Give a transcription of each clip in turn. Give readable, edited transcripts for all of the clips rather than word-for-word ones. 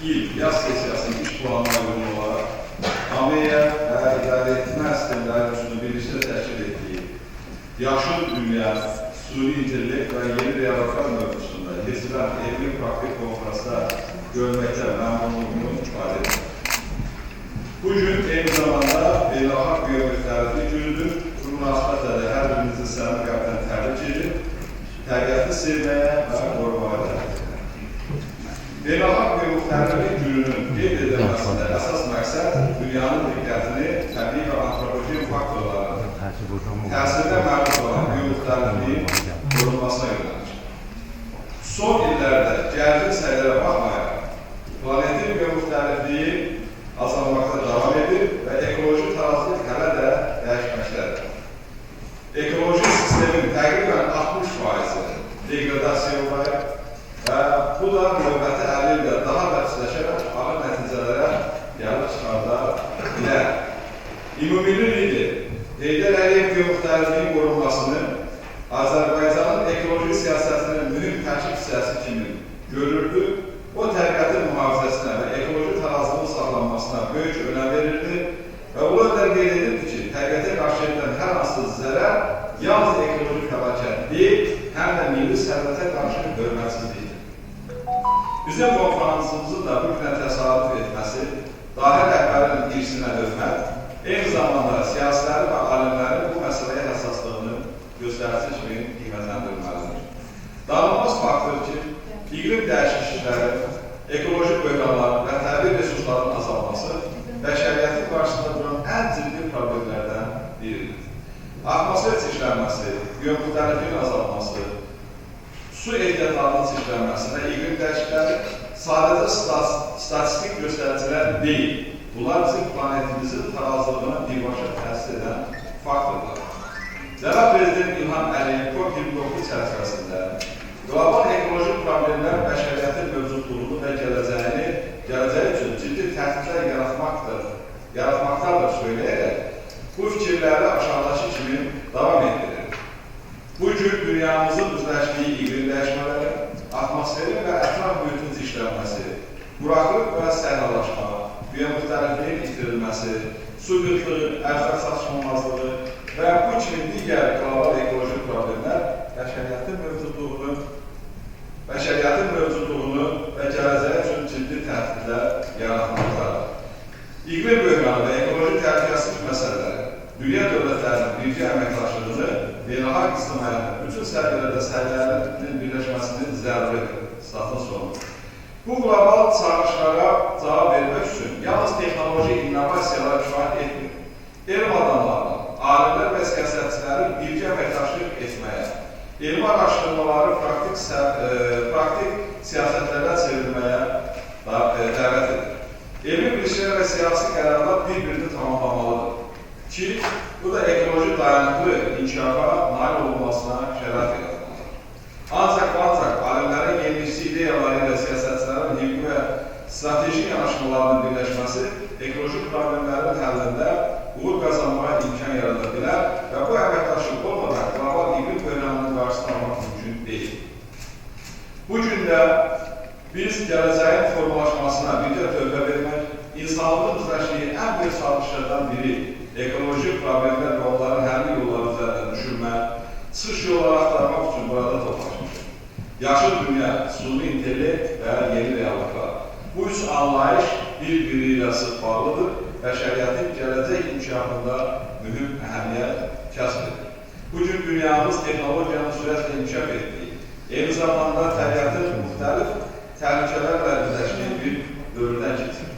il yaz sesiyasının iş planına uygun olaraq ameliya və idarəetmə sistemləri üçün birlikdə təşkil etdiyi yaşıl dünya, suni intellekt və yeni reallıqlar mövzusunda keçirilən elmi praktik konferansda görməkdə məmnunluğunu ifadə edir. Bugün eyni zamanda beynəlxalq biomüxtəliflik günüdür. Bu münasibətlə də hər birinizi səmimi qəlbdən təbrik edir, təbiəti sevməyə və qorumağa dəvət edir. Beynəlxalq biomüxtəliflik gününün qeyd edilməsində əsas məqsəd dünyanın diqqətini təbii və antropoloji faktorların təsirinə məruz olan biomüxtəlifliyin qorunmasına yönəlmişdir. Son illərdə gəldiyi səylərə baxmayaraq, planetin biomüxtəlifliyi azalmaqda davam edir və ekoloji tarazlıq hələ də dəyişməkdədir. Ekoloji sistemin təqribən 60% degradasiya olmayır və bu da növbəti 50 ildə daha da pisləşərək ağır nəticələrə gəlib çıxarda bilər. Ümumilli lider Heydər Əliyev biomüxtəlifliyin qorunmasını Azərbaycanın ekoloji siyasətinin mühüm tərkib hissəsi kimi görürdü. O təbiətin mühafizəsinə və ekoloji tarazlığın saxlanmasına böyük önəm verirdi və o da qeyd edirdi ki, təbiətə qarşı edilən hər hansı zərər yalnız ekolojik fəlakət deyil, həm də milli sərvətə qarşı hörmətsizlikdir. Bizim konferansımızın da bu günə təsadüf etməsi, dahi rəhbərin irsinə hörmət, eyni zamanda siyasiləri və alimlərin bu məsələyə həssaslığını göstərisi kimi qiymətləndirilməlidir. Danılmaz faktdır ki, İqlim dəyişiklikləri, ekoloji böhranların və təbii resursların azalması bəşəriyyətin qarşısında duran ən ciddi problemlərdən biridir. Atmosfer çirklənməsi, biomüxtəlifliyin azalması, su ehtiyatlarının çirklənməsi və iqlim dəyişiklikləri sadəcə statistik göstəricilər deyil. Bunlar bizim planetimizin tarazlığına birbaşa təsir edən faktorlar. Cənab Prezident İlham Əliyev COP29 çərçivəsində qlobal ekolojik problemlər bəşəriyyətin mövcudluğunu və gələcəyi üçün ciddi təhdidlər yaratmaqdadır söyləyərək bu fikirləri aşağıdakı kimi davam etdirir. Bu gün dünyamızın üzləşdiyi iqlim dəyişmələri, atmosferin və ətraf mühitin çirklənməsi, quraqlıq və səhralaşma, biomüxtəlifliyin itirilməsi, su qıtlığı, ərzaq çatışmamazlığı və bu kimi digər qlobal ekolojik problemlər bəşəriyyətin mövcudluğunu və gələcəyi üçün ciddi təhdidlər yaratmaqdadır. İqlim böhranı və ekoloji təhlükəsizlik məsələləri dünya dövlətlərinin birgə əməkdaşlığını beynəlxalq ictimaiyyətin bütün səviyyələrdə səylərinin birləşməsinin zəruridir. Statın sonu. Bu qlobal çağırışlara cavab vermək üçün yalnız texnoloji innovasiyalar kifayət etmir. Elm adamlarının, alimlər və siyasətçilərin birgə əməkdaşlıq etməyə, elmi araşdırmaları praktik siyasətlərə çevrilməyə dəvət edir. Elmi bilişlər və siyasi qərarlar bir-birini tamamlamalıdır ki, bu da ekoloji dayanıqlı inkişafa nail olunmasına şərait yaratmalıdır. Ancaq alimlərin yenilikçi ideyaları ilə siyasətçilərin hüquqi və strateji yanaşmalarının birləşməsi ekolojik problemlərin həllində uğur qazanmağa imkan yarada bilər və bu əməkdaşlıq olmadan qlobal iqlim böhranının qarşısını almaq mümkün deyil. Bu gün də biz gələcəyin formalaşmasına birgə tövbə vermək, insanlığın üzləşdiyi ən böyük çatışlardan biri ekolojik problemlər və onların həlli yolları üzərində düşünmək, çıxış yolları axtarmaq üçün burada toplaşmışdır. Yaşıl dünya, suni intellekt və yeni reallıqlar. Bu üç anlayış bir-biri ilə sıx bağlıdır, bəşəriyyətin gələcək inkişafında mühüm əhəmiyyət kəsb edir. Bugün dünyamız texnologiyanın sürətlə inkişaf etdiyi, eyni zamanda təbiətin müxtəlif təhlükələrlə üzləşdiyi bir dövrdən keçir.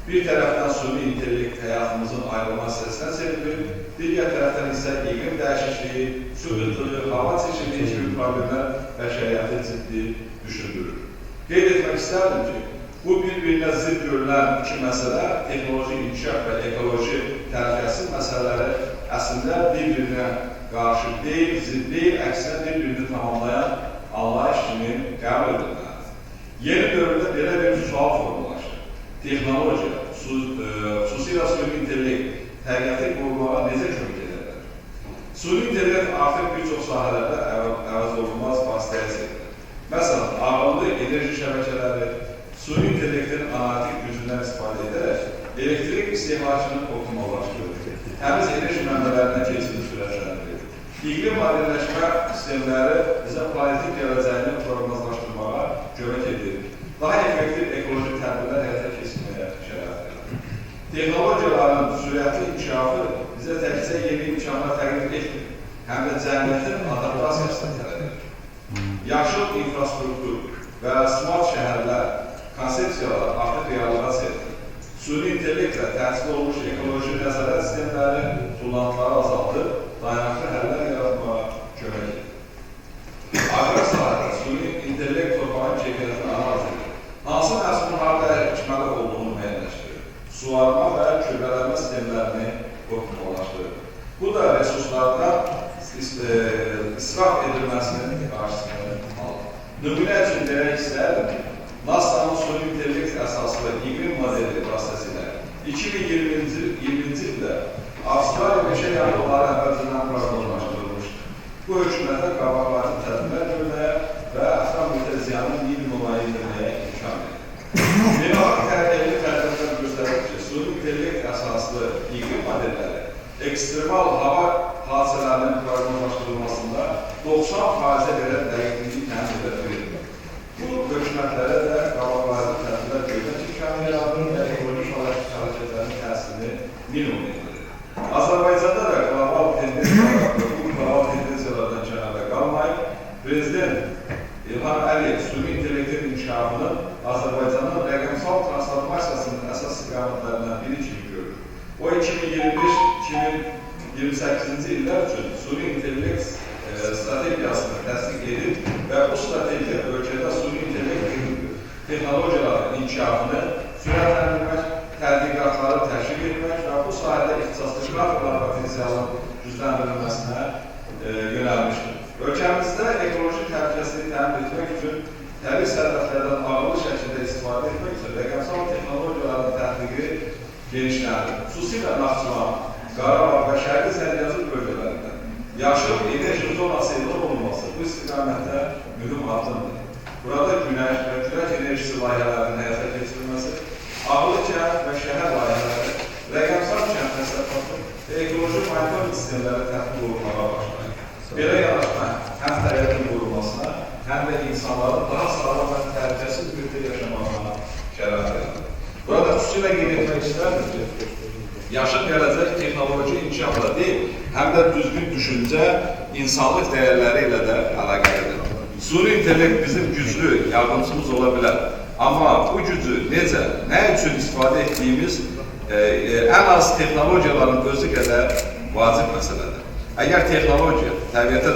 Bir tərəfdən suni intellekt həyatımızın ayrılmaz hissəsinə çevrilir, digər tərəfdən isə iqlim dəyişikliyi, su qıtlığı, hava çirklənməsi kimi problemlər bəşəriyyəti ciddi düşündürür. Qeyd etmək istərdim ki, bu bir-birinə zidd görülən iki məsələ, texnoloji inkişaf və ekoloji təhlükəsizlik məsələləri əslində bir-birinə qarşı deyil, zidd deyil, əksinə bir-birini tamamlayan anlayış kimi qəbul edilməlidir. Yeni dövrdə belə bir sual formulaşır. Texnologiya, xüsusilə suni intellekt, təbiəti qorumağa necə kömək edə bilər? Suni intellekt artıq bir çox sahələrdə əvəz olunmaz vasitəyə çevrilir. Məsələn, ağıllı enerji şəbəkələri, suni intellektin analitik gücündən istifadə edərək elektrik istehlakını optimallaşdırır, təmiz enerji mənbələrinə keçidi sürətləndirir. İqlim modelləşmə sistemləri bizə planetin gələcəyini proqnozlaşdırmağa kömək edir. Daha effektiv ekoloji tədbirlər həyata keçirməyə şərait verir. Texnologiyaların sürətli inkişafı bizə təkcə yeni imkanlar təqdim etmir, həm də cəmiyyətin adaptasiyasını tələb edir. Yaşıl infrastruktur və smart şəhərlər, konsepsiyalar artıq realizasiya edilir. Suni intellektlə təhsil olmuş ekoloji nəzarət sistemləri tullantıları azaldır, dayanıqlı həllər yaratmağa kömək edir. Agrar sahədə suni intellekt torpağın keyfiyyətini analiz edir. Hansı məhsulun harada əkməli olduğunu müəyyənləşdirir. Suvarma və kövrələnmə sistemlərini optimallaşdırır. Bu da resurslardan israf edilməsinin qarşısını alır. Nümunə üçün deyək istərdim, NASA'nın suni intellekt əsaslı iqlim modeli vasitəsilə 2020-ci ildə Avstraliya meşə yanğınları əvvəlcədən proqnozlaşdırılmışdır. Bu hökumətə qabaqlayıcı tədbirlər görməyə və ətraf mühitə ziyanın minimuma indirməyə imkan verir. Beynəlxalq təhlükəli tədbirlər göstərir ki, suni intellekt əsaslı iqlim modelləri ekstremal hava hadisələrinin proqnozlaşdırılmasında 90%-ə qədər dəqiqliyi təmin edə bilir. Bu hökumətlərə də qabaqlayıcı tədbirlər görmək imkanı yaradır və ekoloji hərəkətlərin təsirini minimum edilir. Azərbaycanda da qlobal tendensiyalardan kənarda qalmayıb, Prezident İlham Əliyev suni intellektin inkişafının Azərbaycanın rəqəmsal transformasiyasının əsas istiqamətlərindən biri kimi görür. O 2025-2028-ci illər üçün suni intellekt strategiyasını təsdiq edib və bu strategiya ölkədə suni intellekt texnologiyaların inkişafını sürətləndirmək, tədqiqatları təşviq etmək və bu sahədə ixtisaslaşma potensialının gücləndirilməsinə yönəlmişdir. Ölkəmizdə ekoloji təhlükəsizliyi təmin etmək üçün təbii sərvətlərdən ağırlı şəkildə istifadə etmək üçün rəqəmsal texnologiyaların tətbiqi genişləndir. Xüsusilə Naxçıvan, Qarabağ və Şərqi Zəngəzur bölgələrində yaşıl enerji zonası elan olunması bu istiqamətdə mühüm addımdır. Burada günəş və külək enerjisi layihələrinin həyata keçirilməsi, ağlı kənd və şəhər layihələri, rəqəmsal kənd təsərrüfatı və ekoloji monitoring sistemləri tətbiq olunmağa başlayır. Belə yanaşma həm təbiətin qorunmasına, həm də insanların daha sağlam və təhlükəsiz mühitdə yaşamağına şərait verir. Burada xüsusilə qeyd etmək istərdim ki, yaşıl gələcək texnoloji inkişafla deyil, həm də düzgün düşüncə, insanlıq dəyərləri ilə də əlaqəlidir. Suni intellekt bizim güclü yardımcımız ola bilər. Amma bu gücü necə, nə üçün istifadə etdiyimiz ən az texnologiyaların özü qədər vacib məsələdir. Əgər texnologiya təbiətə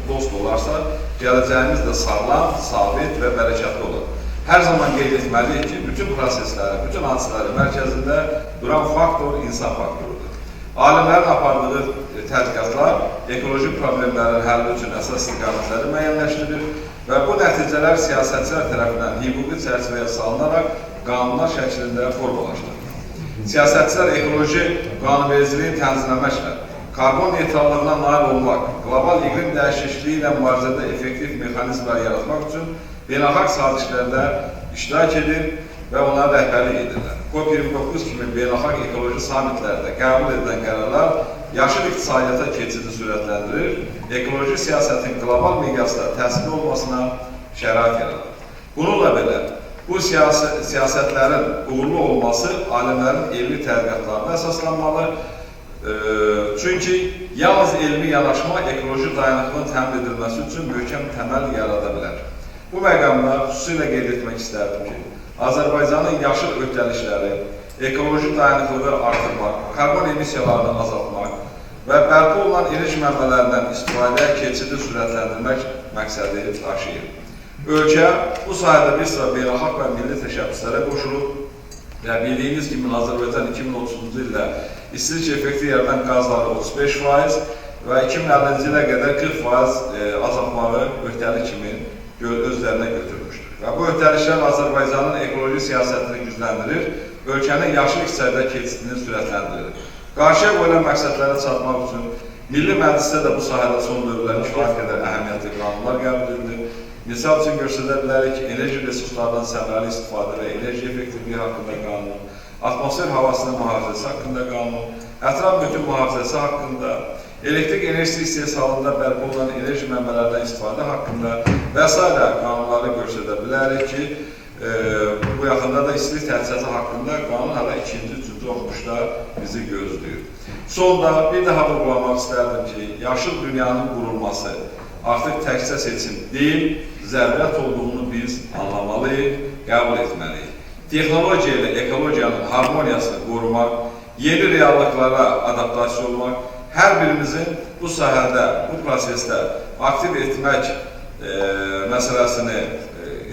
dost olarsa, gələcəyimiz də sağlam, sabit və bərəkətli olur. Hər zaman qeyd etməliyik ki, bütün proseslərin, bütün hadisələrin mərkəzində duran faktor insan faktorudur. Alimlərin apardığı tədqiqatlar ekoloji problemlərin həlli üçün əsas istiqamətləri müəyyənləşdirir və bu nəticələr siyasətçilər tərəfindən hüquqi çərçivəyə salınaraq qanunlar şəklində formalaşdırılır. Siyasətçilər ekoloji qanunvericiliyi tənzimləməklə, karbon neytrallığına nail olmaq, qlobal iqlim dəyişikliyi ilə mübarizədə effektiv mexanizmlər yaratmaq üçün beynəlxalq sazişlərdə iştirak edir və onlara rəhbərlik edirlər. COP29 kimi beynəlxalq ekoloji samitlərdə qəbul edilən qərarlar yaşıl iqtisadiyyata keçidi sürətləndirir, ekoloji siyasətin qlobal miqyasda təsirli olmasına şərait yaradır. Bununla belə, bu siyasətlərin uğurlu olması alimlərin elmi tədqiqatlarına əsaslanmalı, çünki yalnız elmi yanaşma ekoloji dayanıqlığın təmin edilməsi üçün möhkəm təməl yarada bilər. Bu məqamda xüsusilə qeyd etmək istərdim ki, Azərbaycanın yaşıl öhdəlikləri, ekoloji dayanıqlığı artırmaq, karbon emissiyalarını azaltmaq və bərpa olunan enerji mənbələrindən istifadəyə keçidi sürətləndirmək məqsədi daşıyır. Ölkə bu sahədə bir sıra beynəlxalq və milli təşəbbüslərə qoşulub və bildiyiniz kimi Azərbaycan 2030-cu ildə istilik effekti yaradan qazları 35% və 2050-ci ilə qədər 40% azaltmağı öhdəlik kimi özlərinə götürmüşdür. Və bu öhdəliklər Azərbaycanın ekoloji siyasətini gücləndirir, ölkənin yaşıl iqtisadiyyata keçidini sürətləndirir. Qarşıya qoyulan məqsədlərə çatmaq üçün Milli Məclisdə də bu sahədə son dövrlər kifayət qədər əhəmiyyətli qanunlar qəbul edilir. Misal üçün göstərə bilərik ki, enerji resurslarından səmərəli istifadə və enerji effektivliyi haqqında qanun, atmosfer havasının mühafizəsi haqqında qanun, ətraf mühitin mühafizəsi haqqında, elektrik enerjisi istehsalında bərpa olunan enerji mənbələrindən istifadə haqqında və s. qanunları göstərə bilərik ki, bu yaxında da istilik təchizatı haqqında qanun hələ 2-ci oxunuşda bizi gözləyir. Sonda bir daha vurgulamaq istərdim ki, yaşıl dünyanın qurulması artıq təkcə seçim deyil, zərurət olduğunu biz anlamalıyıq, qəbul etməliyik. Texnologiya ilə ekologiyanın harmoniyasını qorumaq, yeni reallıqlara adaptasiya olmaq, hər birimizin bu sahədə, bu prosesdə aktiv etmək məsələsini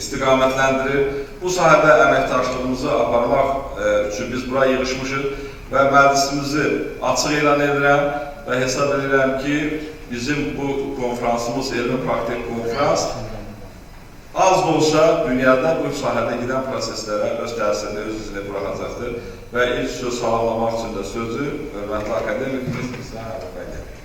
istiqamətləndirir. Bu sahədə əməkdaşlığımızı aparmaq üçün biz bura yığışmışıq və məclisimizi açıq elan edirəm və hesab edirəm ki, bizim bu konferansımız, elmi-praktik konferans az da olsa dünyada bu sahədə gedən proseslərə öz təsirini, öz izini buraxacaqdır və ilk söz salamlamaq üçün də sözü hörmətli akademikimiz İslam Əbəkədir.